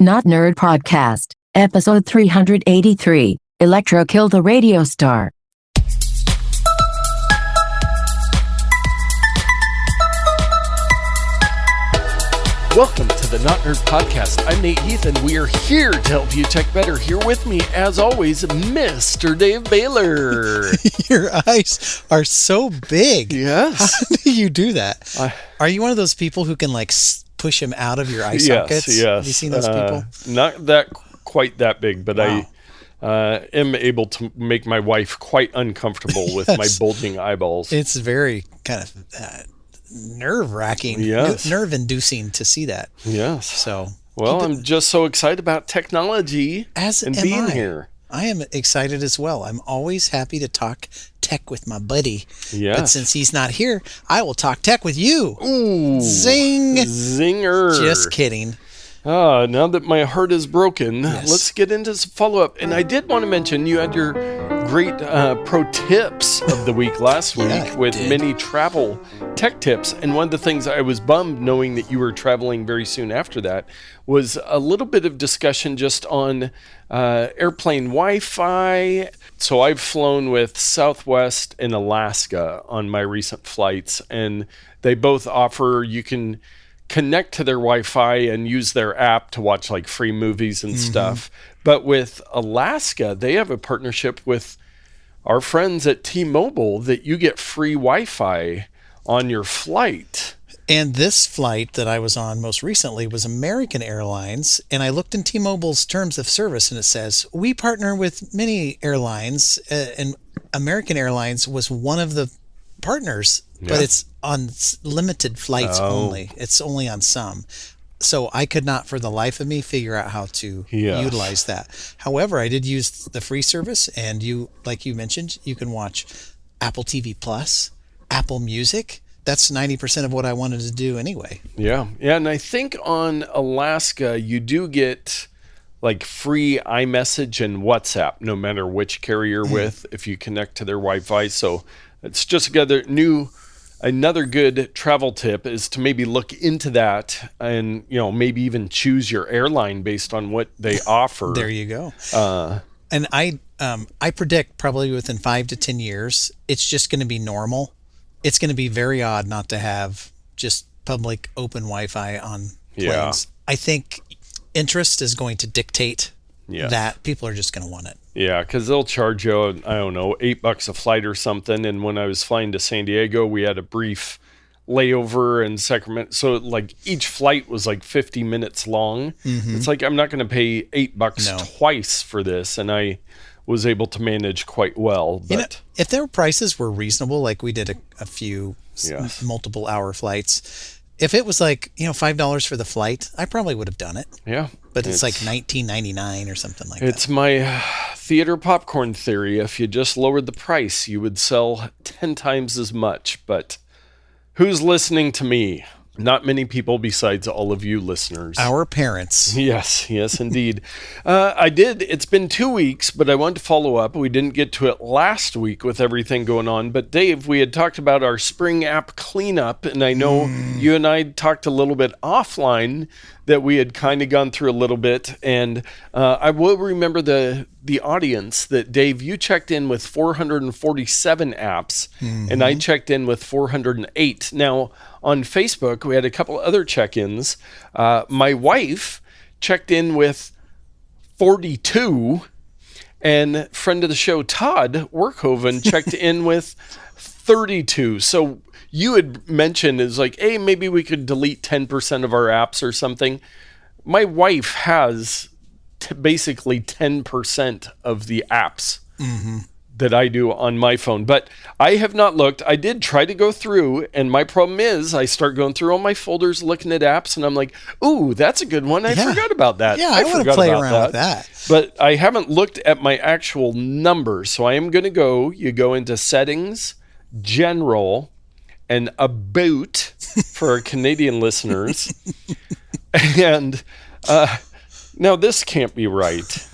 Not Nerd Podcast, episode 383. Electro killed the radio star. Welcome to the Not Nerd Podcast. I'm Nate Heath, and we are here to help you tech better. Here with me, as always, Mr. Dave Baylor. Your eyes are so big. Yes. How do you do that? Are you one of those people who can push them out of your eye sockets? Yes. Have you seen those people? Not that quite that big, but Wow. I am able to make my wife quite uncomfortable with my bulging eyeballs. It's very kind of nerve-wracking, Yes. nerve-inducing to see that. Yes. So, Well, I'm just so excited about technology and am being I. here. I am excited as well. I'm always happy to talk tech with my buddy. Yes. But since he's not here, I will talk tech with you. Ooh. Zing. Zinger. Just kidding. Now that my heart is broken, Yes. let's get into some follow-up. And I did want to mention you had your great pro tips of the week last week Yeah, I with did. many travel tech tips. And one of the things I was bummed knowing that you were traveling very soon after that was a little bit of discussion just on airplane Wi-Fi. So I've flown with Southwest and Alaska on my recent flights, and they both offer you can connect to their Wi-Fi and use their app to watch like free movies and stuff. But with Alaska, they have a partnership with our friends at T-Mobile that you get free Wi-Fi on your flight. And this flight that I was on most recently was American Airlines, and I looked in T-Mobile's terms of service, and it says, we partner with many airlines, and American Airlines was one of the partners, but it's on limited flights only. It's only on some. So I could not for the life of me figure out how to utilize that. However, I did use the free service, and like you mentioned, you can watch Apple TV Plus, Apple Music. That's 90% of what I wanted to do anyway. Yeah. And I think on Alaska, you do get like free iMessage and WhatsApp, no matter which carrier you're with, if you connect to their Wi-Fi. So it's just another good travel tip is to maybe look into that and, maybe even choose your airline based on what they offer. There you go. And I predict probably within 5 to 10 years, it's just going to be normal. It's going to be very odd not to have just public open Wi-Fi on planes. Yeah. I think interest is going to dictate that people are just going to want it. Yeah, because they'll charge you, I don't know, $8 a flight or something. And when I was flying to San Diego, we had a brief layover in Sacramento. So like each flight was like 50 minutes long. It's like I'm not going to pay $8 twice for this. And I was able to manage quite well. But if their prices were reasonable, like we did a few multiple hour flights, if it was like, $5 for the flight, I probably would have done it. Yeah. But it's like $19.99 or something like that. It's my theater popcorn theory. If you just lowered the price, you would sell 10 times as much. But who's listening to me? Not many people besides all of you listeners. Our parents. Yes, indeed. It's been 2 weeks, but I wanted to follow up. We didn't get to it last week with everything going on. But Dave, we had talked about our spring app cleanup, and I know you and I talked a little bit offline that we had kind of gone through a little bit. And I will remember the audience that, Dave, you checked in with 447 apps, and I checked in with 408. Now, on Facebook, we had a couple other check-ins. My wife checked in with 42, and friend of the show, Todd Workhoven, checked in with 32. So you had mentioned is like, hey, maybe we could delete 10% of our apps or something. My wife has basically 10% of the apps that I do on my phone, but I have not looked. I did try to go through, and my problem is I start going through all my folders looking at apps, and I'm like, ooh, that's a good one. I forgot about that. Yeah, I want to play around with that. But I haven't looked at my actual numbers, so I am going to you go into settings, general, and about for our Canadian listeners. And now this can't be right.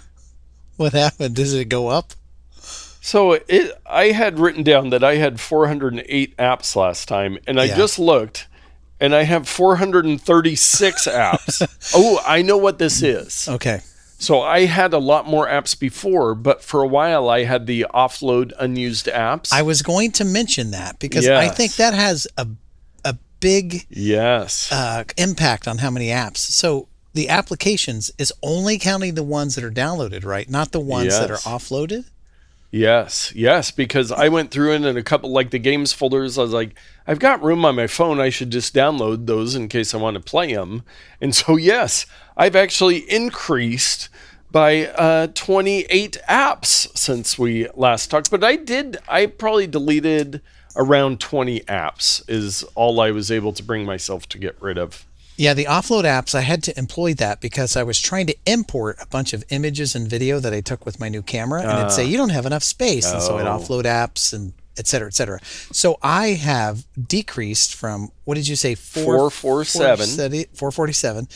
What happened? Does it go up? So I had written down that I had 408 apps last time, and I just looked, and I have 436 apps. Oh, I know what this is. Okay. So I had a lot more apps before, but for a while I had the offload unused apps. I was going to mention that because I think that has a big impact on how many apps. So the applications is only counting the ones that are downloaded, right? Not the ones that are offloaded? Yes, because I went through it in a couple, like the games folders. I was like, I've got room on my phone. I should just download those in case I want to play them. And so, yes, I've actually increased by 28 apps since we last talked. But I probably deleted around 20 apps is all I was able to bring myself to get rid of. Yeah, the offload apps, I had to employ that because I was trying to import a bunch of images and video that I took with my new camera, and it'd say, you don't have enough space. And so I'd offload apps and et cetera, et cetera. So I have decreased from, what did you say? 447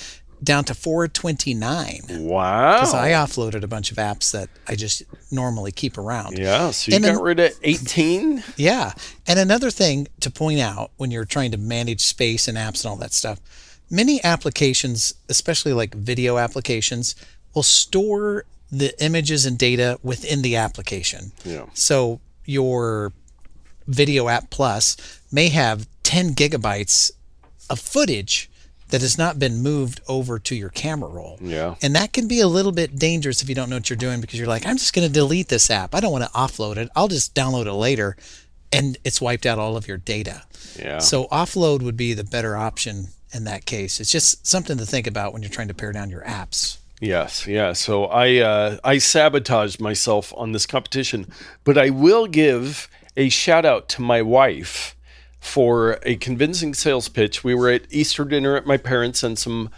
down to 429. Wow. Because I offloaded a bunch of apps that I just normally keep around. Yeah, so you got rid of 18? Yeah. And another thing to point out when you're trying to manage space and apps and all that stuff, many applications, especially like video applications, will store the images and data within the application. Yeah. So your Video App Plus may have 10 gigabytes of footage that has not been moved over to your camera roll. Yeah. And that can be a little bit dangerous if you don't know what you're doing, because you're like, I'm just going to delete this app. I don't want to offload it. I'll just download it later. And it's wiped out all of your data. Yeah. So offload would be the better option in that case. It's just something to think about when you're trying to pare down your apps. Yes, yeah. So I sabotaged myself on this competition, but I will give a shout out to my wife for a convincing sales pitch. We were at Easter dinner at my parents', and some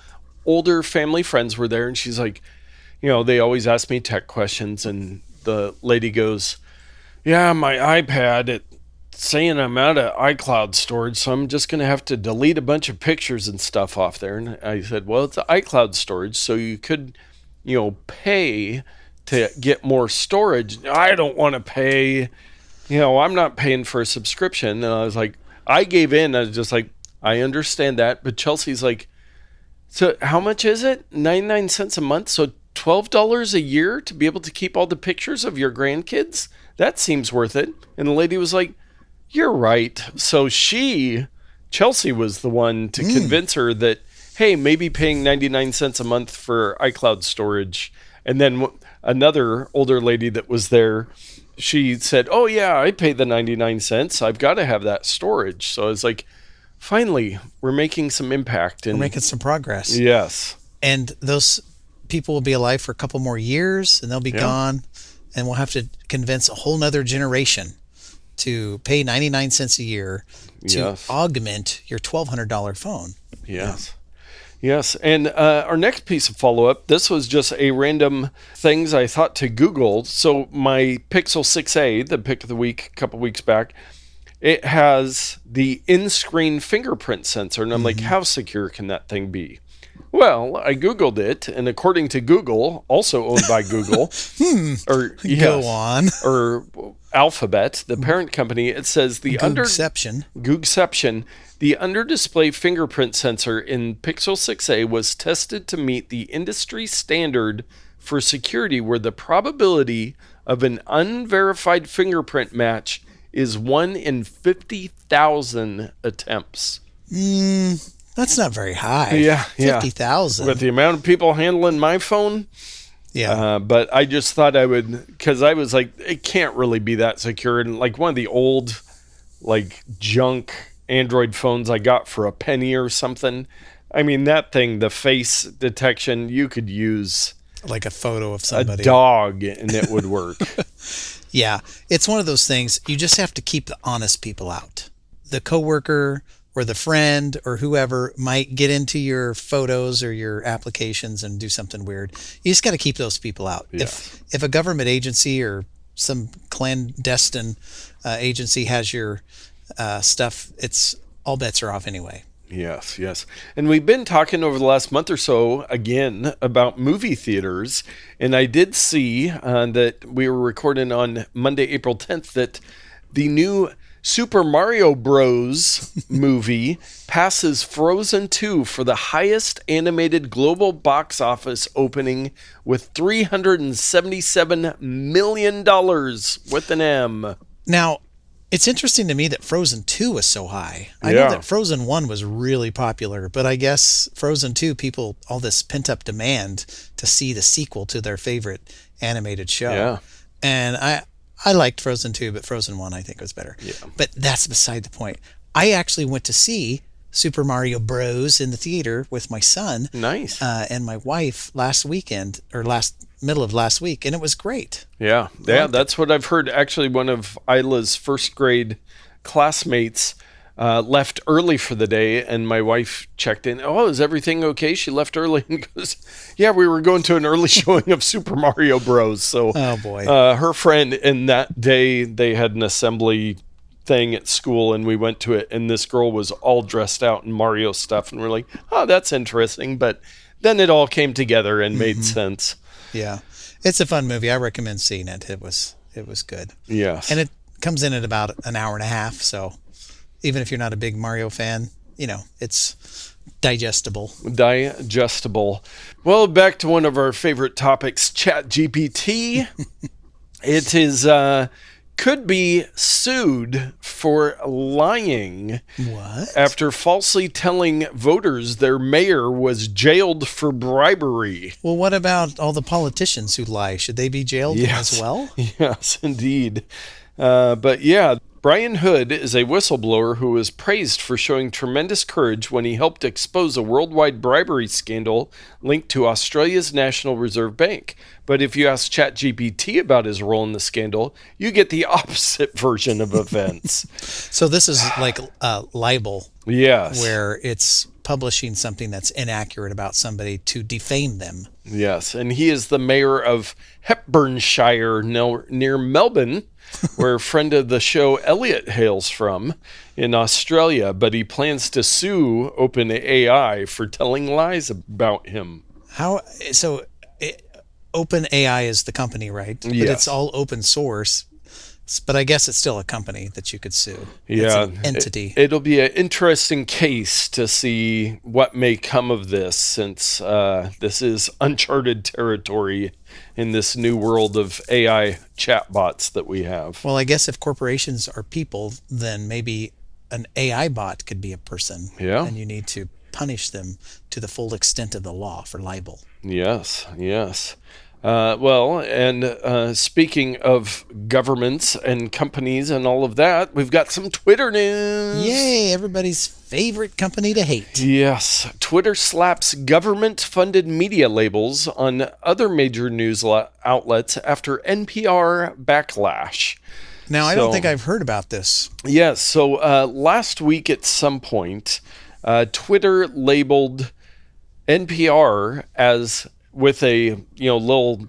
older family friends were there, and she's like, they always ask me tech questions, and the lady goes, yeah, my iPad, it's saying I'm out of iCloud storage, so I'm just going to have to delete a bunch of pictures and stuff off there. And I said, well, it's iCloud storage, so you could, pay to get more storage. I don't want to pay, I'm not paying for a subscription. And I was like, I gave in. I was just like, I understand that. But Chelsea's like, so how much is it? 99 cents a month? So $12 a year to be able to keep all the pictures of your grandkids? That seems worth it. And the lady was like, you're right. So Chelsea was the one to convince her that, hey, maybe paying 99 cents a month for iCloud storage. And then another older lady that was there, she said, oh, yeah, I pay the 99 cents. I've got to have that storage. So I was like, finally, we're making some impact. We're making some progress. Yes. And those people will be alive for a couple more years, and they'll be gone. And we'll have to convince a whole nother generation to pay 99 cents a year to augment your $1,200 phone. Yes. Yes. And our next piece of follow-up, this was just a random things I thought to Google. So my Pixel 6a, the pick of the week a couple weeks back, it has the in-screen fingerprint sensor. And I'm like, how secure can that thing be? Well, I Googled it, and according to Google, also owned by Google, Go on. or Alphabet, the parent company, it says the Googception, the under-display fingerprint sensor in Pixel 6a was tested to meet the industry standard for security, where the probability of an unverified fingerprint match is 1 in 50,000 attempts. That's not very high. Yeah. 50,000. With the amount of people handling my phone. Yeah. But I just thought I would, because I was like, it can't really be that secure. And like one of the old, like junk Android phones I got for a penny or something. I mean, that thing, the face detection, you could use like a photo of somebody. A dog and it would work. Yeah. It's one of those things. You just have to keep the honest people out. The coworker or the friend or whoever might get into your photos or your applications and do something weird. You just got to keep those people out. Yes. If a government agency or some clandestine agency has your stuff, it's all bets are off anyway. Yes. And we've been talking over the last month or so, again, about movie theaters. And I did see that we were recording on Monday, April 10th, that the new Super Mario Bros. Movie passes Frozen 2 for the highest animated global box office opening with $377 million with an M. Now, it's interesting to me that Frozen 2 was so high. I Yeah. know that Frozen 1 was really popular, but I guess Frozen 2, people, all this pent-up demand to see the sequel to their favorite animated show. Yeah. And I liked Frozen 2, but Frozen 1 I think was better. Yeah. But that's beside the point. I actually went to see Super Mario Bros. In the theater with my son Nice. and my wife last weekend, or middle of last week, and it was great. Yeah, that's what I've heard. Actually, one of Isla's first grade classmates left early for the day, and my wife checked in. Oh, is everything okay? She left early and goes, yeah, we were going to an early showing of Super Mario Bros. So, Oh, boy. Her friend, and that day they had an assembly thing at school, and we went to it, and this girl was all dressed out in Mario stuff, and we're like, oh, that's interesting. But then it all came together and made sense. Yeah. It's a fun movie. I recommend seeing it. It was good. Yes. And it comes in at about an hour and a half, so even if you're not a big Mario fan, it's digestible. Digestible. Well, back to one of our favorite topics, ChatGPT. It is could be sued for lying What? after falsely telling voters their mayor was jailed for bribery. Well, what about all the politicians who lie? Should they be jailed as well? Yes, indeed. But yeah, Brian Hood is a whistleblower who was praised for showing tremendous courage when he helped expose a worldwide bribery scandal linked to Australia's National Reserve Bank. But if you ask ChatGPT about his role in the scandal, you get the opposite version of events. So this is like libel, Yes. where it's publishing something that's inaccurate about somebody to defame them. Yes, and he is the mayor of Hepburnshire near Melbourne, where a friend of the show Elliot hails from in Australia, but he plans to sue OpenAI for telling lies about him. How? So, OpenAI is the company, right? But Yes. it's all open source. But I guess it's still a company that you could sue. Yeah, It's an entity. It'll be an interesting case to see what may come of this, since this is uncharted territory in this new world of AI chatbots that we have. Well, I guess if corporations are people, then maybe an AI bot could be a person. Yeah. And you need to punish them to the full extent of the law for libel. Yes, yes. Speaking of governments and companies and all of that, we've got some Twitter news. Yay, everybody's favorite company to hate. Yes, Twitter slaps government-funded media labels on other major news outlets after NPR backlash. Now, I don't think I've heard about this. Yes, so last week at some point, Twitter labeled NPR as with a little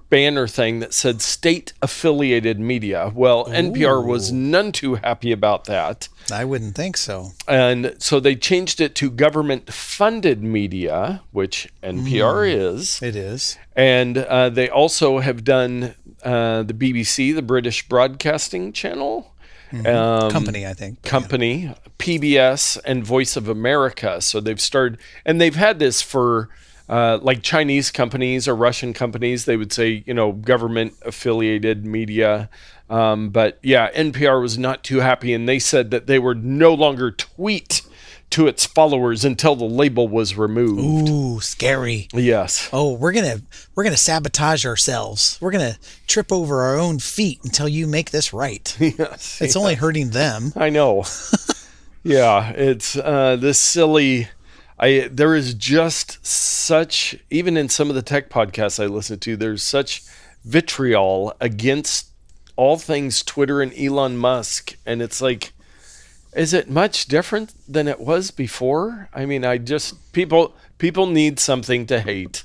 banner thing that said state affiliated media. Well, NPR was none too happy about that. I wouldn't think so. And so they changed it to government funded media, which NPR is. It is. And they also have done the BBC, the British Broadcasting Channel. Company, I think. Company, PBS, and Voice of America. So they've started, and they've had this for like Chinese companies or Russian companies. They would say, government affiliated media. But yeah, NPR was not too happy, and they said that they would no longer tweet to its followers until the label was removed. Ooh, scary. Yes. Oh, we're gonna sabotage ourselves. We're gonna trip over our own feet until you make this right. Yes. It's only hurting them. I know. Yeah, it's this silly. There is just such, even in some of the tech podcasts I listen to, there's such vitriol against all things Twitter and Elon Musk, and it's like, is it much different than it was before? I mean, people need something to hate,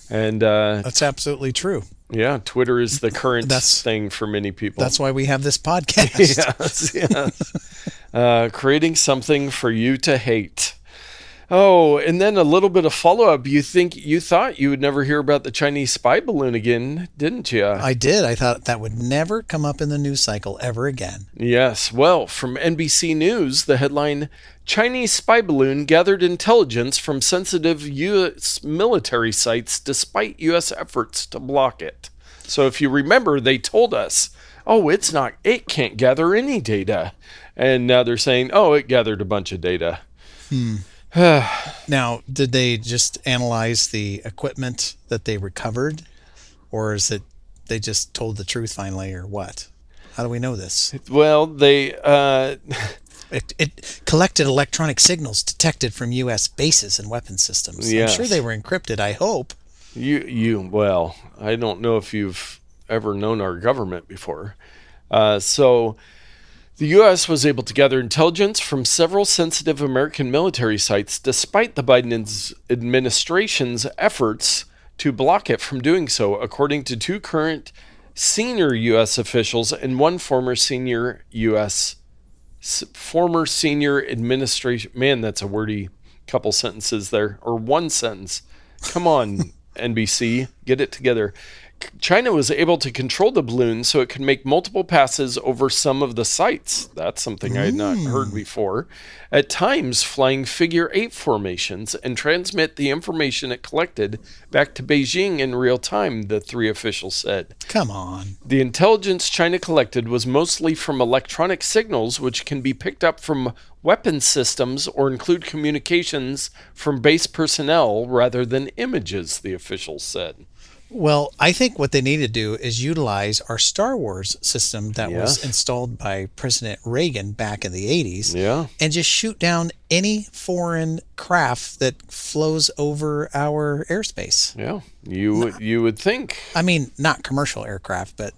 and That's absolutely true. yeah, Twitter is the current thing for many people. That's why we have this podcast. Yes. Creating something for you to hate. Oh, and then a little bit of follow-up. You thought you would never hear about the Chinese spy balloon again, didn't you? I did. I thought that would never come up in the news cycle ever again. Yes. Well, from NBC News, the headline, Chinese spy balloon gathered intelligence from sensitive U.S. military sites despite U.S. efforts to block it. So if you remember, they told us, oh, it can't gather any data. And now they're saying, oh, it gathered a bunch of data. Now, did they just analyze the equipment that they recovered? Or is it they just told the truth finally, or what? How do we know this? Well, they... It collected electronic signals detected from U.S. bases and weapon systems. Yes. I'm sure they were encrypted, I hope. Well, I don't know if you've ever known our government before. So the U.S. was able to gather intelligence from several sensitive American military sites despite the Biden administration's efforts to block it from doing so, according to two current senior U.S. officials and one former senior administration. Man, that's a wordy couple sentences there, or one sentence. Come on, NBC, get it together. China was able to control the balloon so it could make multiple passes over some of the sites. That's something I had not heard before. At times, flying figure-8 formations and transmit the information it collected back to Beijing in real time, the three officials said. Come on. The intelligence China collected was mostly from electronic signals, which can be picked up from weapon systems or include communications from base personnel rather than images, the officials said. Well, I think what they need to do is utilize our Star Wars system that was installed by President Reagan back in the 80s and just shoot down any foreign craft that flows over our airspace. Yeah, you would think. I mean, not commercial aircraft, but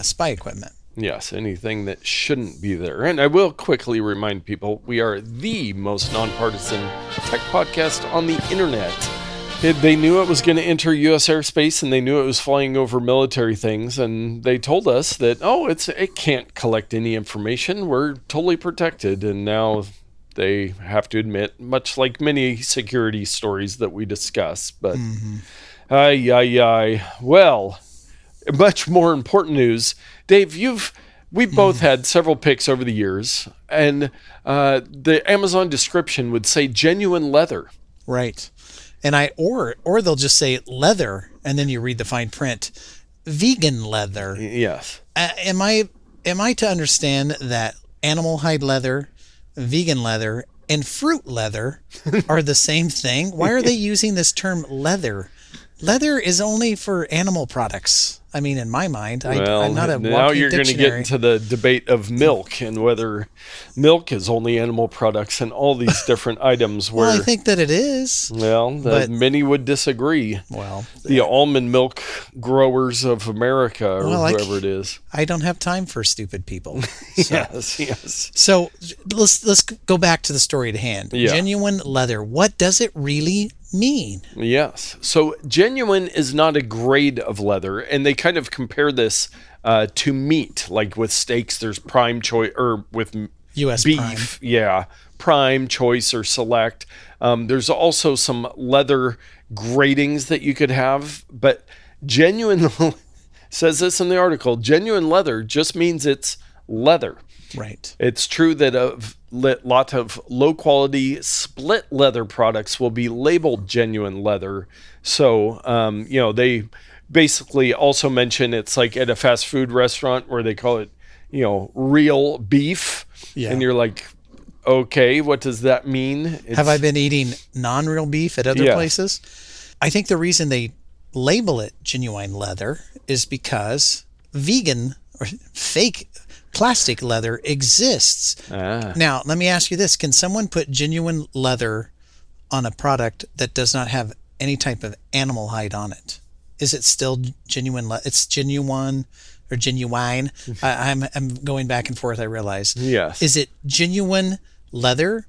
spy equipment. Yes, anything that shouldn't be there. And I will quickly remind people, we are the most nonpartisan tech podcast on the internet. They knew it was going to enter U.S. airspace, and they knew it was flying over military things, and they told us that, it can't collect any information. We're totally protected, and now they have to admit, much like many security stories that we discuss, but well, much more important news. Dave, we've both had several picks over the years, and the Amazon description would say genuine leather. Right. And or they'll just say leather, and then you read the fine print, vegan leather. Yes. Am I to understand that animal hide leather, vegan leather, and fruit leather are the same thing? Why are they using this term leather? Leather is only for animal products. I mean, in my mind, I'm not a walking now you're going to get dictionary. into the debate of milk and whether milk is only animal products and all these different items. Where, Well, I think that it is. Well, many would disagree. Well, the almond milk growers of America, or whoever it is. I don't have time for stupid people. Yes. So let's go back to the story at hand. Yeah. Genuine leather. What does it really mean? Yes. So genuine is not a grade of leather, and they kind of compare this to meat. Like with steaks, there's prime choice, or with US beef, prime. prime, choice, or select. There's also some leather gradings that you could have, but genuine says this in the article. Genuine leather just means it's leather. Right. It's true that a lot of low-quality split leather products will be labeled genuine leather. So, they basically also mention it's like at a fast food restaurant where they call it, real beef. Yeah. And you're like, okay, what does that mean? Have I been eating non-real beef at other places? I think the reason they label it genuine leather is because vegan or fake plastic leather exists. Now, let me ask you this. Can someone put genuine leather on a product that does not have any type of animal hide on it? Is it still genuine? It's genuine or genuine? I'm going back and forth, I realize. Yes. Is it genuine leather?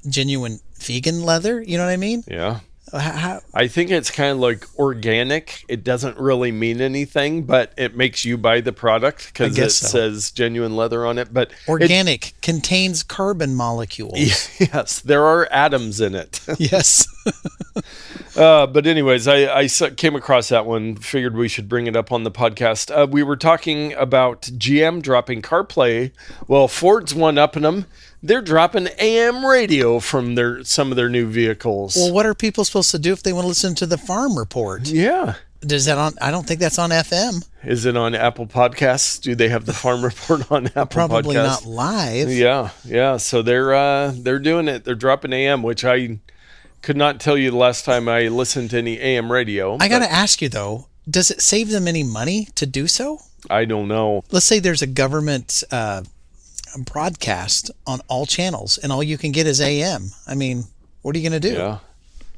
Genuine vegan leather? You know what I mean? Yeah. I think it's kind of like organic. It doesn't really mean anything, but it makes you buy the product because it says genuine leather on it. But organic contains carbon molecules. Yes, there are atoms in it. Yes. But anyways, I came across that one, figured we should bring it up on the podcast. We were talking about GM dropping CarPlay. Well, Ford's one-upping them. They're dropping AM radio from some of their new vehicles. Well, what are people supposed to do if they want to listen to the Farm Report? Yeah. Is that on? I don't think that's on FM. Is it on Apple Podcasts? Do they have the Farm Report on Apple Probably Podcasts? not live. Yeah. So they're doing it. They're dropping AM, which I could not tell you the last time I listened to any AM radio. I got to ask you though, does it save them any money to do so? I don't know. Let's say there's a government broadcast on all channels and all you can get is AM. I mean, what are you going to do?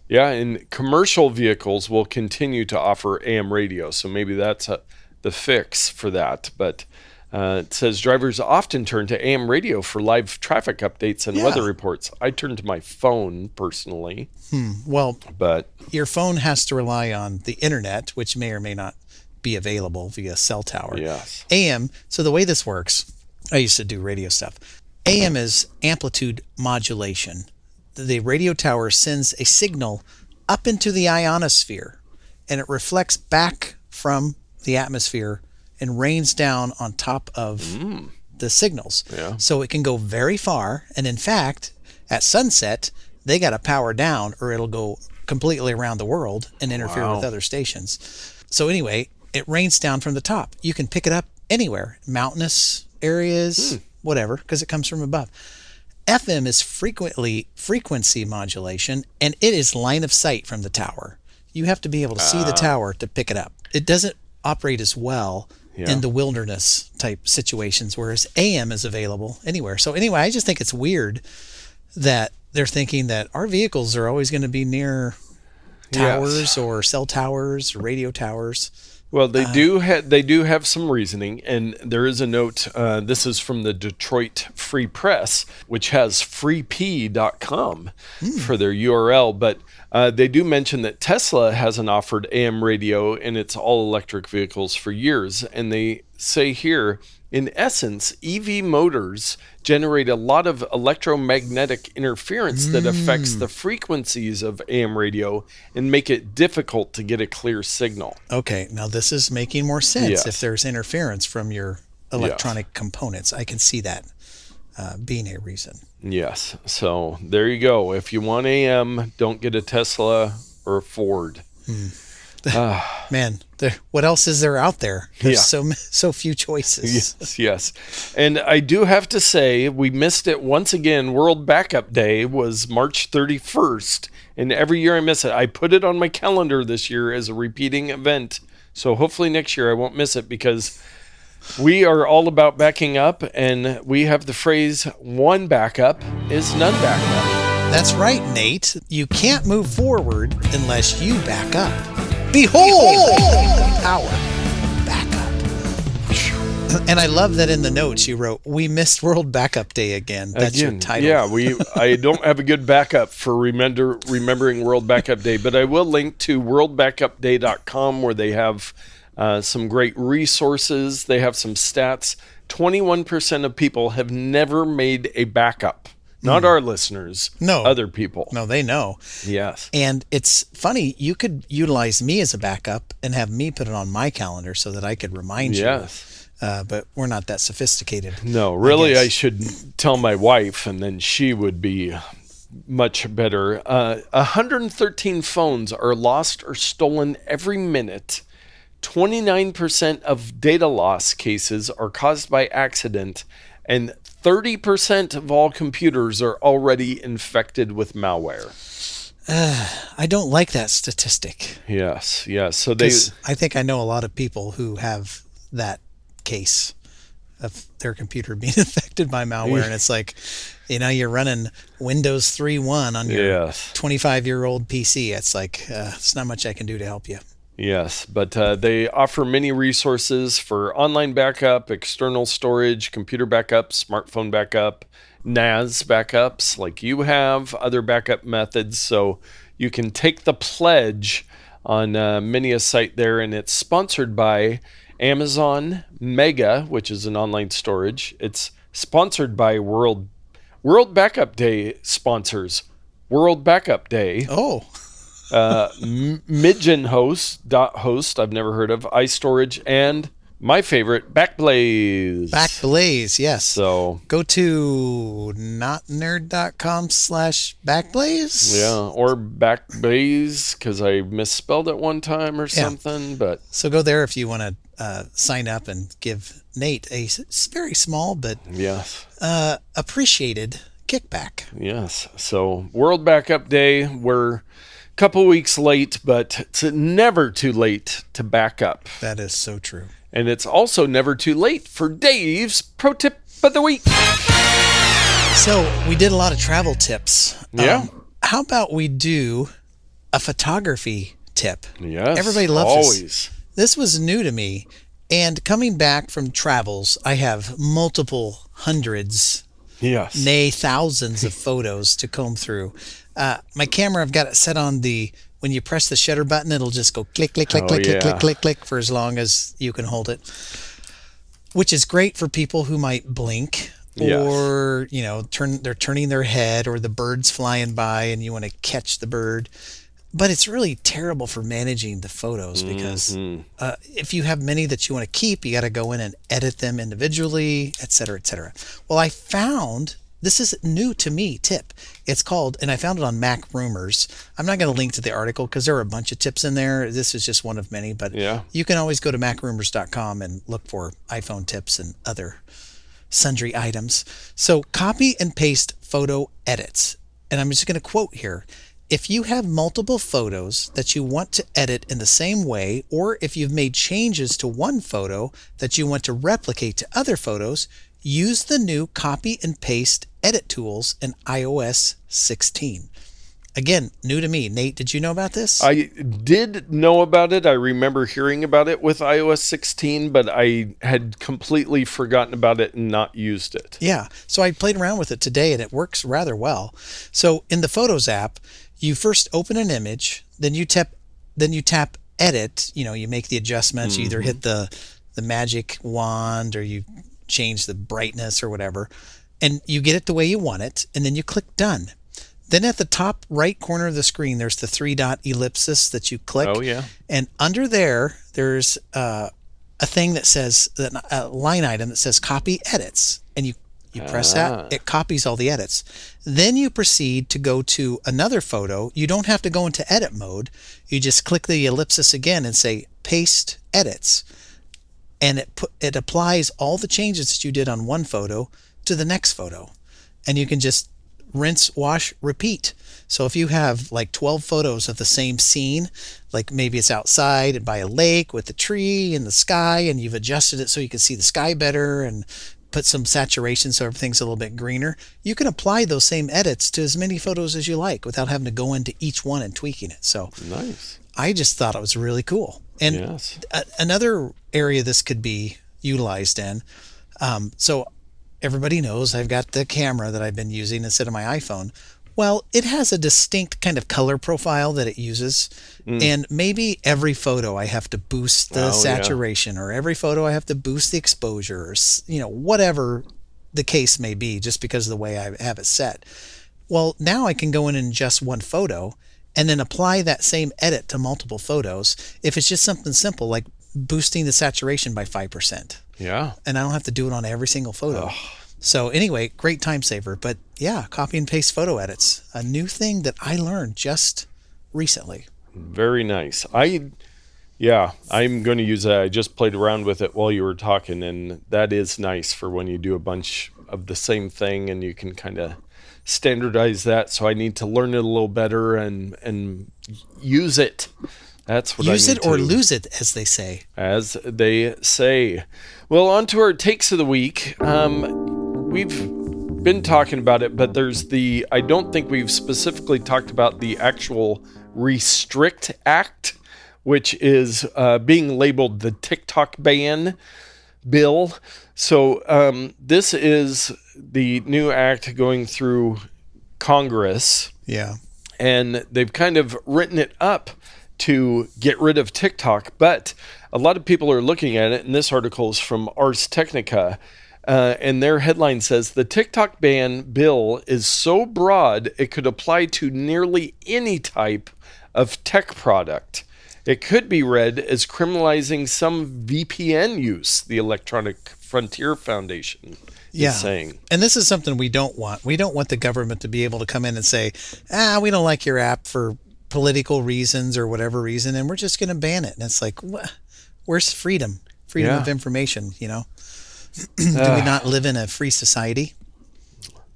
Yeah, and commercial vehicles will continue to offer AM radio, so maybe that's the fix for that. But it says drivers often turn to AM radio for live traffic updates and weather reports. I turn to my phone personally. Well, but your phone has to rely on the internet, which may or may not be available via cell tower. Yes. AM, so the way this works, I used to do radio stuff. AM is amplitude modulation. The radio tower sends a signal up into the ionosphere, and it reflects back from the atmosphere and rains down on top of the signals. Yeah. So it can go very far, and in fact, at sunset, they got to power down or it'll go completely around the world and interfere with other stations. So anyway, it rains down from the top. You can pick it up anywhere, mountainous areas, whatever, because it comes from above. FM is frequency modulation, and it is line of sight from the tower. You have to be able to see the tower to pick it up. It doesn't operate as well in the wilderness type situations, whereas AM is available anywhere. So anyway, I just think it's weird that they're thinking that our vehicles are always going to be near towers or cell towers or radio towers. Well, they do have some reasoning, and there is a note. This is from the Detroit Free Press, which has freep.com for their URL. But they do mention that Tesla hasn't offered AM radio in its all-electric vehicles for years. And they say here, in essence, EV motors generate a lot of electromagnetic interference that affects the frequencies of AM radio and make it difficult to get a clear signal. Okay, now this is making more sense. Yes. If there's interference from your electronic components, I can see that being a reason. Yes, so there you go. If you want AM, don't get a Tesla or a Ford. Man, what else is there out there? There's so few choices. Yes. And I do have to say, we missed it once again. World Backup Day was March 31st, and every year I miss it. I put it on my calendar this year as a repeating event, so hopefully next year I won't miss it, because we are all about backing up, and we have the phrase, one backup is none backup. That's right, Nate. You can't move forward unless you back up. Behold the power of backup. And I love that in the notes you wrote, we missed World Backup Day again. That's your title. Yeah, I don't have a good backup for remembering World Backup Day, but I will link to worldbackupday.com, where they have some great resources. They have some stats. 21% of people have never made a backup. Not our listeners. No. Other people. No, they know. Yes. And it's funny, you could utilize me as a backup and have me put it on my calendar so that I could remind you. Yes. But we're not that sophisticated. No, really, I should tell my wife, and then she would be much better. 113 phones are lost or stolen every minute. 29% of data loss cases are caused by accident, and 30% of all computers are already infected with malware. I don't like that statistic. Yes. So I think I know a lot of people who have that case of their computer being infected by malware, and it's like, you're running Windows 3.1 on your 25-year-old PC. It's like, it's not much I can do to help you. Yes, but they offer many resources for online backup, external storage, computer backup, smartphone backup, NAS backups like you have, other backup methods. So you can take the pledge on many a site there, and it's sponsored by Amazon Mega, which is an online storage. It's sponsored by World Backup Day sponsors. World Backup Day. Oh. Midgen host, I've never heard of, iStorage, and my favorite, Backblaze. Backblaze, yes. So go to notnerd.com/Backblaze. Yeah, or Backblaze, because I misspelled it one time or something. But so go there if you want to sign up and give Nate a very small but appreciated kickback. Yes. So World Backup Day, we're a couple weeks late, but it's never too late to back up. That is so true. And it's also never too late for Dave's Pro Tip of the Week. So we did a lot of travel tips. Yeah. How about we do a photography tip? Yes. Everybody loves always. this. This was new to me. And coming back from travels, I have multiple hundreds, nay thousands of photos to comb through. My camera, I've got it set on when you press the shutter button, it'll just go click, click, click, click, click, click, click, click for as long as you can hold it, which is great for people who might blink or, they're turning their head, or the bird's flying by and you want to catch the bird. But it's really terrible for managing the photos because if you have many that you want to keep, you got to go in and edit them individually, et cetera, et cetera. Well, I found, this is new to me, tip. It's called, and I found it on Mac Rumors. I'm not going to link to the article because there are a bunch of tips in there. This is just one of many, but you can always go to macrumors.com and look for iPhone tips and other sundry items. So copy and paste photo edits. And I'm just going to quote here. If you have multiple photos that you want to edit in the same way, or if you've made changes to one photo that you want to replicate to other photos, use the new copy and paste edit tools in iOS 16. Again, new to me. Nate, did you know about this? I did know about it. I remember hearing about it with iOS 16, but I had completely forgotten about it and not used it. Yeah. So I played around with it today and it works rather well. So in the Photos app, you first open an image, then you tap edit, you make the adjustments, you either hit the magic wand or you change the brightness or whatever, and you get it the way you want it, and then you click done. Then at the top right corner of the screen, there's the 3-dot ellipsis that you click. Oh, yeah. And under there's a thing that says, a line item that says copy edits. And you press that, it copies all the edits. Then you proceed to go to another photo. You don't have to go into edit mode. You just click the ellipsis again and say paste edits. And it applies all the changes that you did on one photo to the next photo. And you can just rinse, wash, repeat. So if you have like 12 photos of the same scene, like maybe it's outside and by a lake with the tree and the sky, and you've adjusted it so you can see the sky better and put some saturation so everything's a little bit greener, you can apply those same edits to as many photos as you like without having to go into each one and tweaking it. So nice. I just thought it was really cool. And another area this could be utilized in, so everybody knows I've got the camera that I've been using instead of my iPhone. Well, it has a distinct kind of color profile that it uses. And maybe every photo I have to boost the saturation, or every photo I have to boost the exposure, or, whatever the case may be, just because of the way I have it set. Well, now I can go in and adjust one photo and then apply that same edit to multiple photos if it's just something simple like boosting the saturation by 5%. Yeah. And I don't have to do it on every single photo. So anyway, great time saver. But yeah, copy and paste photo edits, a new thing that I learned just recently. Very nice. I'm going to use that. I just played around with it while you were talking, and that is nice for when you do a bunch of the same thing and you can kind of standardize that. So I need to learn it a little better and use it. That's what use I need it or to. lose it, as they say. As they say. Well, on to our takes of the week. We've been talking about it, but I don't think we've specifically talked about the actual Restrict Act, which is being labeled the TikTok ban bill. So this is the new act going through Congress. Yeah. and they've kind of written it up to get rid of TikTok, but a lot of people are looking at it, and this article is from Ars Technica, and their headline says, the TikTok ban bill is so broad it could apply to nearly any type of tech product. It could be read as criminalizing some VPN use, the Electronic Frontier Foundation is saying. And this is something we don't want. We don't want the government to be able to come in and say, we don't like your app for political reasons or whatever reason, and we're just going to ban it. And it's like, where's freedom? Freedom of information, Do we not live in a free society?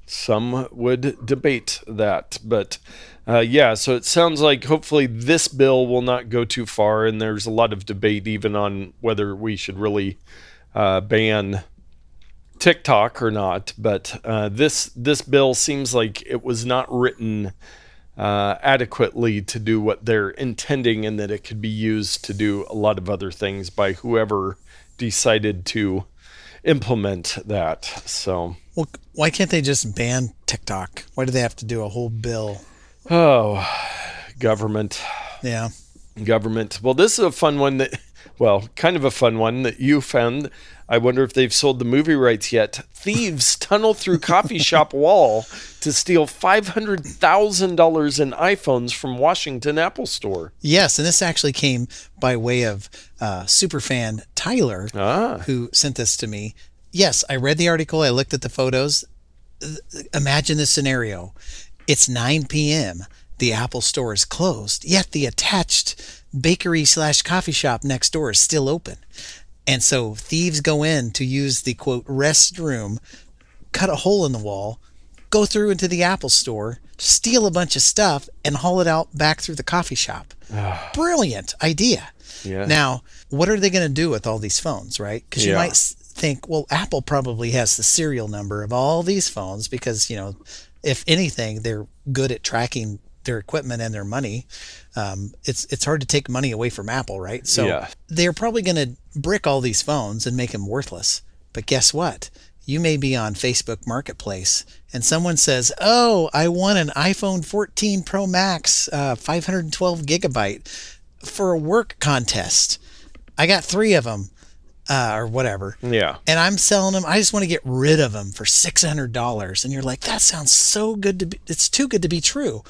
Some would debate that, but so it sounds like hopefully this bill will not go too far, and there's a lot of debate even on whether we should really ban TikTok or not. But this bill seems like it was not written adequately to do what they're intending, and that it could be used to do a lot of other things by whoever decided to implement that. So, well, why can't they just ban TikTok? Why do they have to do a whole bill? Oh, government. Yeah. Government. Well, this is a fun one kind of a fun one that you found. I wonder if they've sold the movie rights yet. Thieves tunnel through coffee shop wall to steal $500,000 in iPhones from Washington Apple Store. Yes, and this actually came by way of superfan Tyler, who sent this to me. Yes, I read the article. I looked at the photos. Imagine this scenario. It's 9 p.m. The Apple Store is closed, yet the attached bakery/coffee shop next door is still open. And so thieves go in to use the, quote, restroom, cut a hole in the wall, go through into the Apple Store, steal a bunch of stuff, and haul it out back through the coffee shop. Brilliant idea. Yeah. Now, what are they going to do with all these phones, right? Because you might think, well, Apple probably has the serial number of all these phones because, if anything, they're good at tracking their equipment and their money. It's hard to take money away from Apple, right? So they're probably going to brick all these phones and make them worthless. But guess what? You may be on Facebook Marketplace and someone says, oh, I won an iPhone 14 Pro Max 512 gigabyte for a work contest. I got 3 of them or whatever. Yeah. And I'm selling them. I just want to get rid of them for $600. And you're like, that sounds so good it's too good to be true.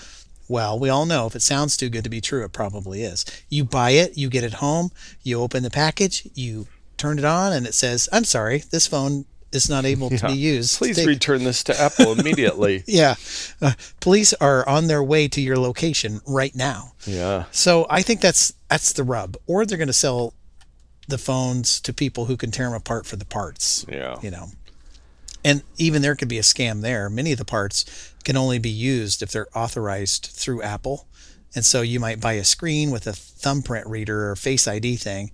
Well, we all know if it sounds too good to be true, it probably is. You buy it, you get it home, you open the package, you turn it on, and it says, I'm sorry, this phone is not able to be used. Please return this to Apple immediately. Police are on their way to your location right now. Yeah. So I think that's the rub. Or they're going to sell the phones to people who can tear them apart for the parts. Yeah. And even there could be a scam there. Many of the parts can only be used if they're authorized through Apple. And so you might buy a screen with a thumbprint reader or Face ID thing.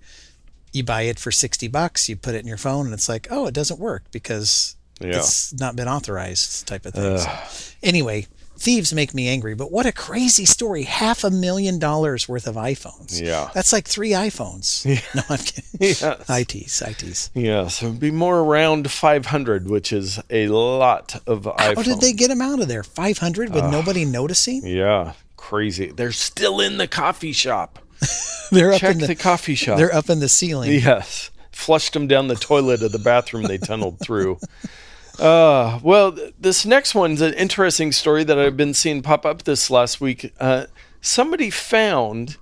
You buy it for $60, you put it in your phone, and it's like, oh, it doesn't work because it's not been authorized type of thing. So, anyway, thieves make me angry, but what a crazy story. $500,000 worth of iPhones. Yeah. That's like 3 iPhones. Yeah. No, I'm kidding. Yes. I tease. Yeah, so it'd be more around 500, which is a lot of iPhones. How did they get them out of there? 500 with nobody noticing? Yeah, crazy. They're still in the coffee shop. Check the coffee shop. They're up in the ceiling. Yes. Flushed them down the toilet of the bathroom they tunneled through. Well, this next one's an interesting story that I've been seeing pop up this last week. Somebody found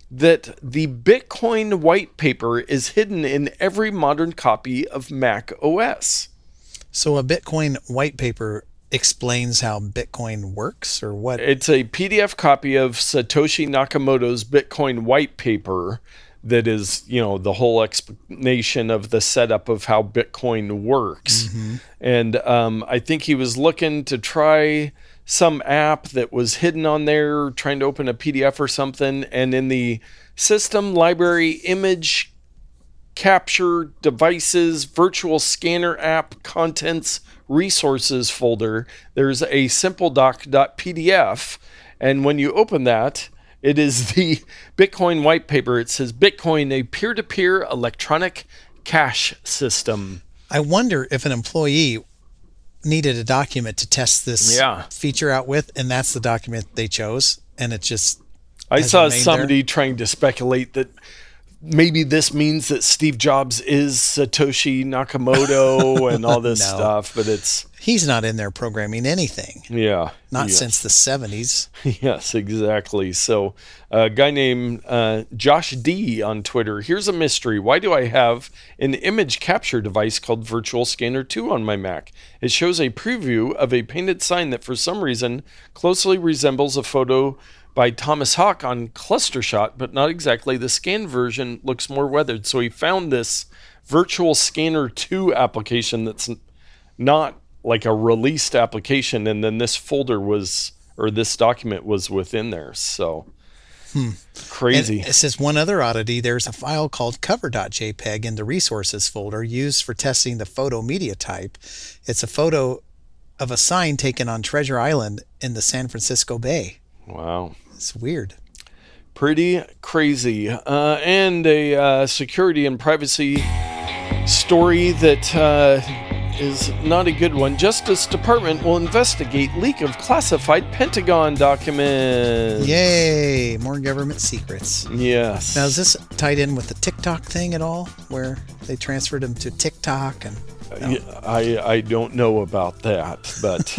that the Bitcoin white paper is hidden in every modern copy of macOS. So a Bitcoin white paper explains how Bitcoin works, or what? It's a PDF copy of Satoshi Nakamoto's Bitcoin white paper that is, the whole explanation of the setup of how Bitcoin works. Mm-hmm. And I think he was looking to try some app that was hidden on there, trying to open a PDF or something. And in the system library image capture devices, virtual scanner app contents, resources folder, there's a simpledoc.pdf. And when you open that, it is the Bitcoin white paper. It says Bitcoin, a peer-to-peer electronic cash system. I wonder if an employee needed a document to test this feature out with, and that's the document they chose. and it just I has saw remained somebody trying to speculate that maybe this means that Steve Jobs is Satoshi Nakamoto and all this No. stuff, but it's... He's not in there programming anything. Yeah. Not yes. since the 70s. Yes, exactly. So a guy named Josh D on Twitter. Here's a mystery. Why do I have an image capture device called Virtual Scanner 2 on my Mac? It shows a preview of a painted sign that for some reason closely resembles a photo by Thomas Hawk on ClusterShot, but not exactly. The scanned version looks more weathered. So he found this Virtual Scanner 2 application that's not like a released application, and then this folder was, or this document was within there. So crazy. And it says one other oddity, there's a file called cover.jpg in the resources folder used for testing the photo media type. It's a photo of a sign taken on Treasure Island in the San Francisco Bay. Wow. It's weird. Pretty crazy. And a security and privacy story that is not a good one. Justice Department will investigate leak of classified Pentagon documents. Yay! More government secrets. Yes. Now, is this tied in with the TikTok thing at all, where they transferred them to TikTok? And no. I don't know about that, but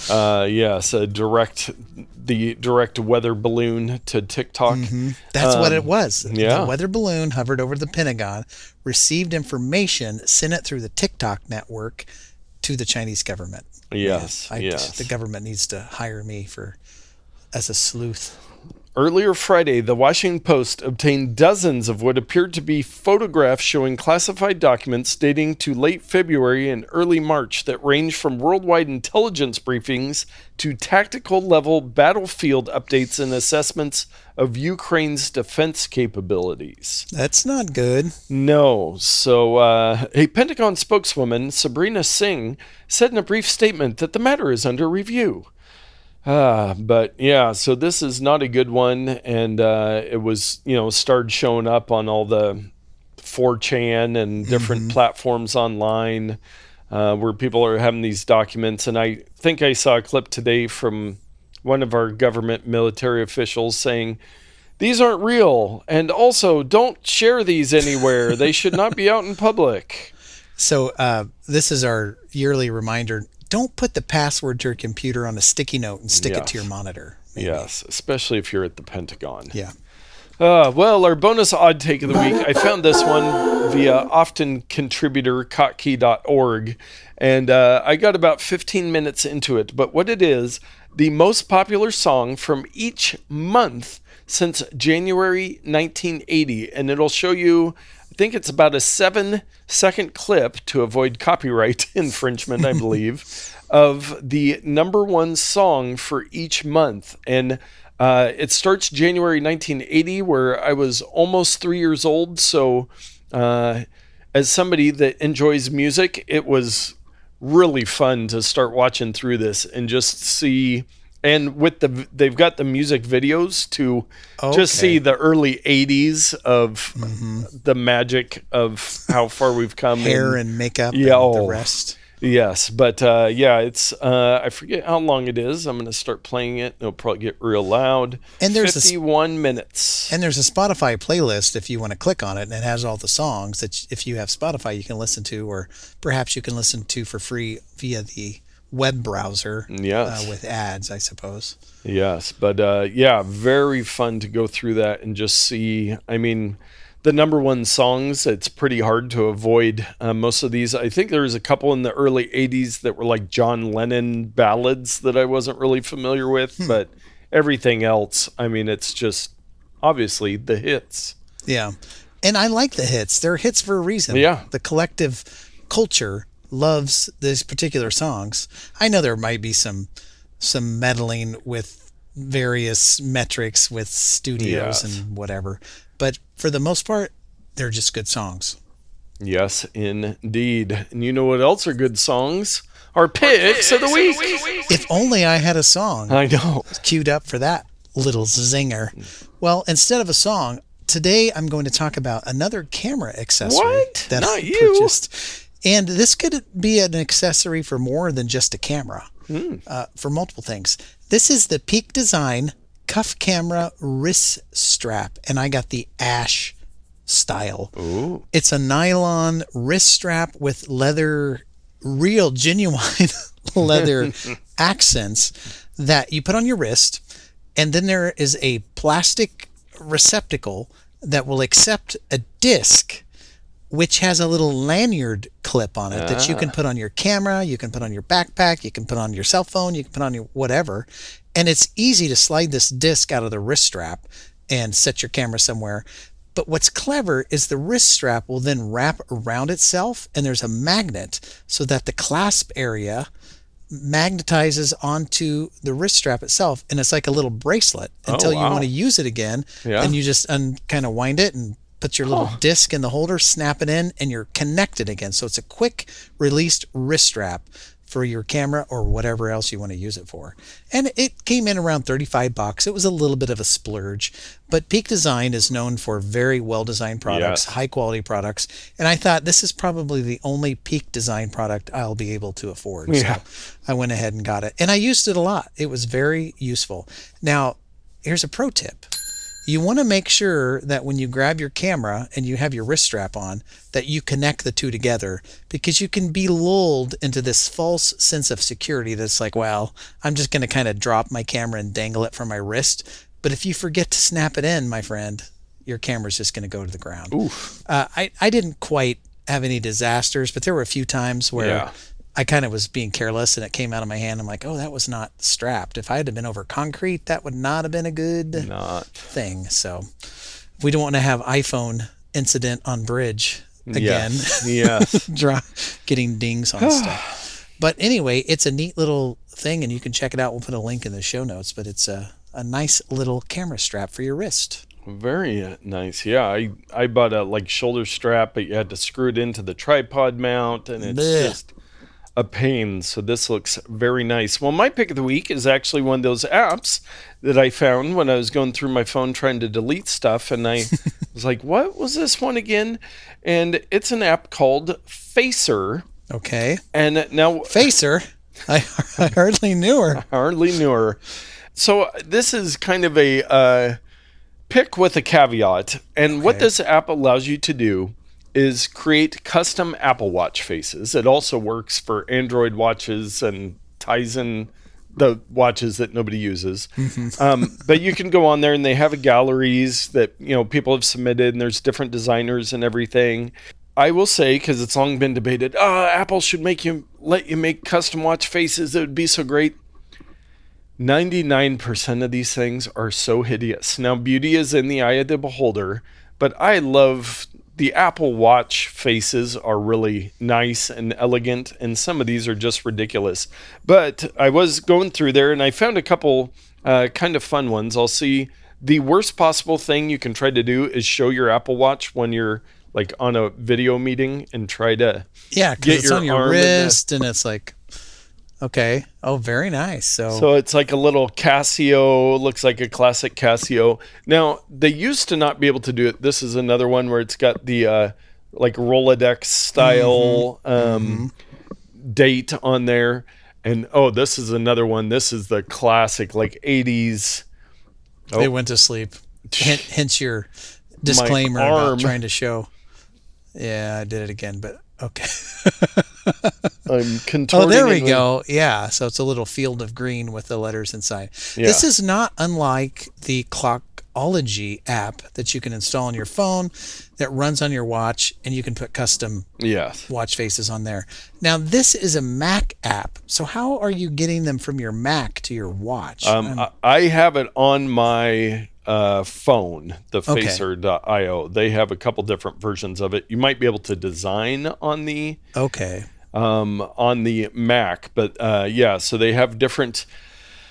yes, the direct weather balloon to TikTok. Mm-hmm. That's what it was. Yeah. The weather balloon hovered over the Pentagon, received information, sent it through the TikTok network to the Chinese government. Yes, The government needs to hire me as a sleuth. Earlier Friday, the Washington Post obtained dozens of what appeared to be photographs showing classified documents dating to late February and early March that range from worldwide intelligence briefings to tactical-level battlefield updates and assessments of Ukraine's defense capabilities. That's not good. No. So a Pentagon spokeswoman, Sabrina Singh, said in a brief statement that the matter is under review. But yeah, so this is not a good one, and it was, started showing up on all the 4chan and different platforms online where people are having these documents. And I think I saw a clip today from one of our government military officials saying, these aren't real, and also don't share these anywhere. They should not be out in public. So this is our yearly reminder. Don't put the password to your computer on a sticky note and stick it to your monitor. Maybe. Yes, especially if you're at the Pentagon. Yeah. Well, our bonus odd take of the week, I found this one via often contributor kotkey.org, and I got about 15 minutes into it. But what it is, the most popular song from each month since January 1980, and it'll show you, I think it's about a 7-second clip to avoid copyright infringement, I believe, of the number one song for each month. And it starts January 1980, where I was almost 3 years old. So as somebody that enjoys music, it was really fun to start watching through this and just see. And with they've got the music videos to just see the early 80s of the magic of how far we've come. Hair and makeup and the rest. Yes, but it's I forget how long it is. I'm going to start playing it. It'll probably get real loud. And there's 51 minutes. And there's a Spotify playlist if you want to click on it, and it has all the songs that if you have Spotify you can listen to, or perhaps you can listen to for free via the web browser. Yes. With ads, I suppose. Yes, but very fun to go through that and just see. I mean, the number one songs, it's pretty hard to avoid most of these. I think there was a couple in the early 80s that were like John Lennon ballads that I wasn't really familiar with, but everything else, I mean, it's just obviously the hits. Yeah. And I like the hits. They're hits for a reason. Yeah. The collective culture loves these particular songs. I know there might be some meddling with various metrics with studios and whatever, but for the most part, they're just good songs. Yes, indeed. And you know what else are good songs? Our picks of the week. If only I had a song. I know. Queued up for that little zinger. Well, instead of a song, today I'm going to talk about another camera accessory that I purchased. And this could be an accessory for more than just a camera, for multiple things. This is the Peak Design cuff camera wrist strap, and I got the ash style. Ooh. It's a nylon wrist strap with leather, real genuine leather accents that you put on your wrist, and then there is a plastic receptacle that will accept a disc which has a little lanyard clip on it that you can put on your camera, you can put on your backpack, you can put on your cell phone, you can put on your whatever. And it's easy to slide this disc out of the wrist strap and set your camera somewhere. But what's clever is the wrist strap will then wrap around itself, and there's a magnet so that the clasp area magnetizes onto the wrist strap itself, and it's like a little bracelet until you want to use it again. And you just kind of wind it and put your little disc in the holder, snap it in, and you're connected again. So it's a quick released wrist strap for your camera or whatever else you want to use it for. And it came in around $35. It was a little bit of a splurge, but Peak Design is known for very well-designed products, high-quality products. And I thought this is probably the only Peak Design product I'll be able to afford. So I went ahead and got it. And I used it a lot. It was very useful. Now, here's a pro tip. You want to make sure that when you grab your camera and you have your wrist strap on, that you connect the two together, because you can be lulled into this false sense of security that's like, well, I'm just going to kind of drop my camera and dangle it from my wrist. But if you forget to snap it in, my friend, your camera's just going to go to the ground. I didn't quite have any disasters, but there were a few times where I kind of was being careless and it came out of my hand. I'm like, oh, that was not strapped. If I had been over concrete, that would not have been a good thing. So we don't want to have iPhone incident on bridge again. Getting dings on stuff. But anyway, it's a neat little thing, and you can check it out. We'll put a link in the show notes, but it's a nice little camera strap for your wrist. Very nice. Yeah, I bought a shoulder strap, but you had to screw it into the tripod mount, and it's just a pain. So this looks very nice. Well, my pick of the week is actually one of those apps that I found when I was going through my phone trying to delete stuff, and I was like, what was this one again? And it's an app called Facer. Okay. And now Facer? I hardly knew her. So this is kind of a pick with a caveat. And what this app allows you to do is create custom Apple Watch faces. It also works for Android watches and ties in the watches that nobody uses. But you can go on there, and they have galleries that people have submitted, and there's different designers and everything. I will say, because it's long been debated, Apple should let you make custom watch faces. It would be so great. 99% of these things are so hideous. Now, beauty is in the eye of the beholder, but I love the Apple Watch faces are really nice and elegant, and some of these are just ridiculous. But I was going through there, and I found a couple kind of fun ones. I'll see. The worst possible thing you can try to do is show your Apple Watch when you're on a video meeting and try to get it's on your wrist, and it's like, okay. Oh, very nice. So it's like a little Casio, looks like a classic Casio. Now, they used to not be able to do it. This is another one where it's got the Rolodex style date on there. And this is another one. This is the classic 80s. They went to sleep. Hence your disclaimer about trying to show. Yeah, I did it again, but okay. I'm contorting. Oh, there we go. Yeah, so it's a little field of green with the letters inside. Yeah. This is not unlike the Clockology app that you can install on your phone that runs on your watch, and you can put custom watch faces on there. Now, this is a Mac app. So how are you getting them from your Mac to your watch? I have it on my phone, the Facer.io. They have a couple different versions of it. You might be able to design on the on the Mac, but so they have different.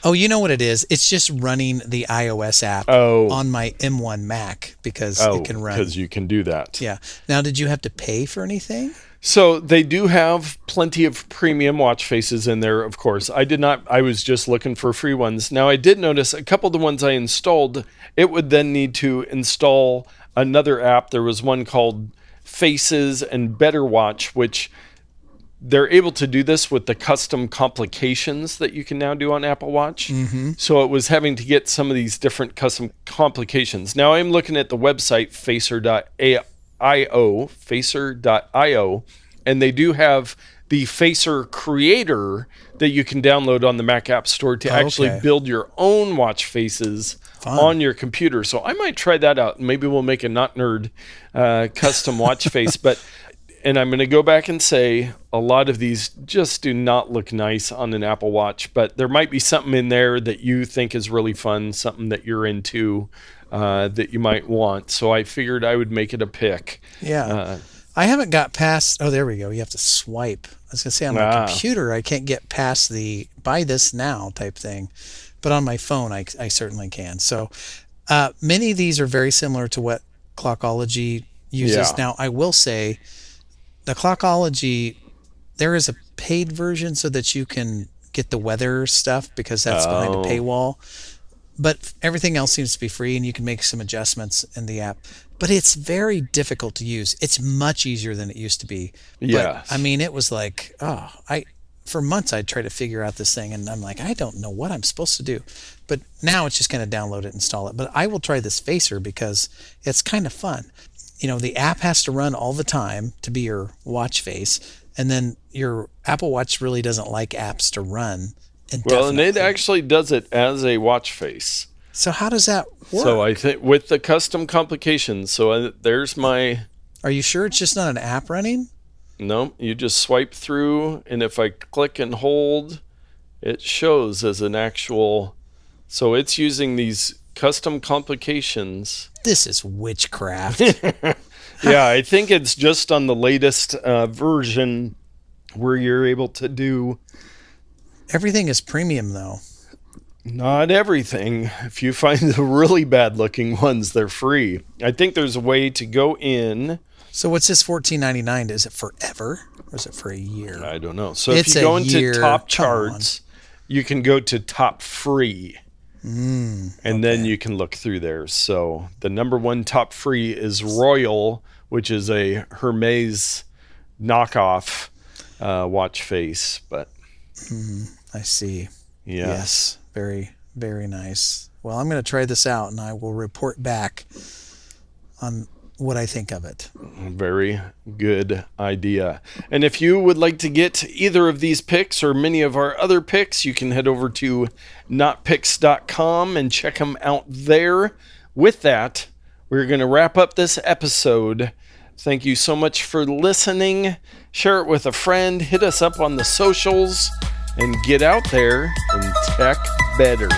Oh, you know what it is? It's just running the iOS app on my M1 Mac because it can run. Because you can do that. Yeah. Now, did you have to pay for anything? So they do have plenty of premium watch faces in there, of course. I did not. I was just looking for free ones. Now, I did notice a couple of the ones I installed, it would then need to install another app. There was one called Faces and Better Watch, which they're able to do this with the custom complications that you can now do on Apple Watch. So it was having to get some of these different custom complications. Now I'm looking at the website facer.io, and they do have the Facer Creator that you can download on the Mac App Store to actually build your own watch faces on your computer. So I might try that out. Maybe we'll make a not nerd custom watch face. And I'm going to go back and say a lot of these just do not look nice on an Apple Watch, but there might be something in there that you think is really fun, something that you're into that you might want. So I figured I would make it a pick. Yeah. I haven't got past, there we go. You have to swipe. I was going to say on my computer, I can't get past the buy this now type thing, but on my phone, I certainly can. So many of these are very similar to what Clockology uses. Now, I will say, the Clockology, there is a paid version so that you can get the weather stuff because that's behind a paywall. But everything else seems to be free, and you can make some adjustments in the app. But it's very difficult to use. It's much easier than it used to be. Yes. But, I mean, it was like, for months I'd try to figure out this thing, and I'm like, I don't know what I'm supposed to do. But now it's just kind of download it, install it. But I will try this Facer because it's kind of fun. The app has to run all the time to be your watch face, and then your Apple Watch really doesn't like apps to run indefinitely. Well, and it actually does it as a watch face. So how does that work? So I think with the custom complications, there's my... Are you sure it's just not an app running? No, you just swipe through, and if I click and hold, it shows as an actual... So it's using these custom complications. This is witchcraft. Yeah, I think it's just on the latest version where you're able to do... Everything is premium, though. Not everything. If you find the really bad looking ones, they're free. I think there's a way to go in. So what's this $14.99? Is it forever or is it for a year? I don't know. So if you go into top charts, you can go to top free. And then you can look through there. So the number one top free is Royal, which is a Hermes knockoff watch face. But I see. Yes. Very, very nice. Well, I'm going to try this out, and I will report back on what I think of it. Very good idea. And if you would like to get either of these picks or many of our other picks, you can head over to notpicks.com and check them out there. With that, we're going to wrap up this episode. Thank you so much for listening. Share it with a friend. Hit us up on the socials. And get out there and tech better.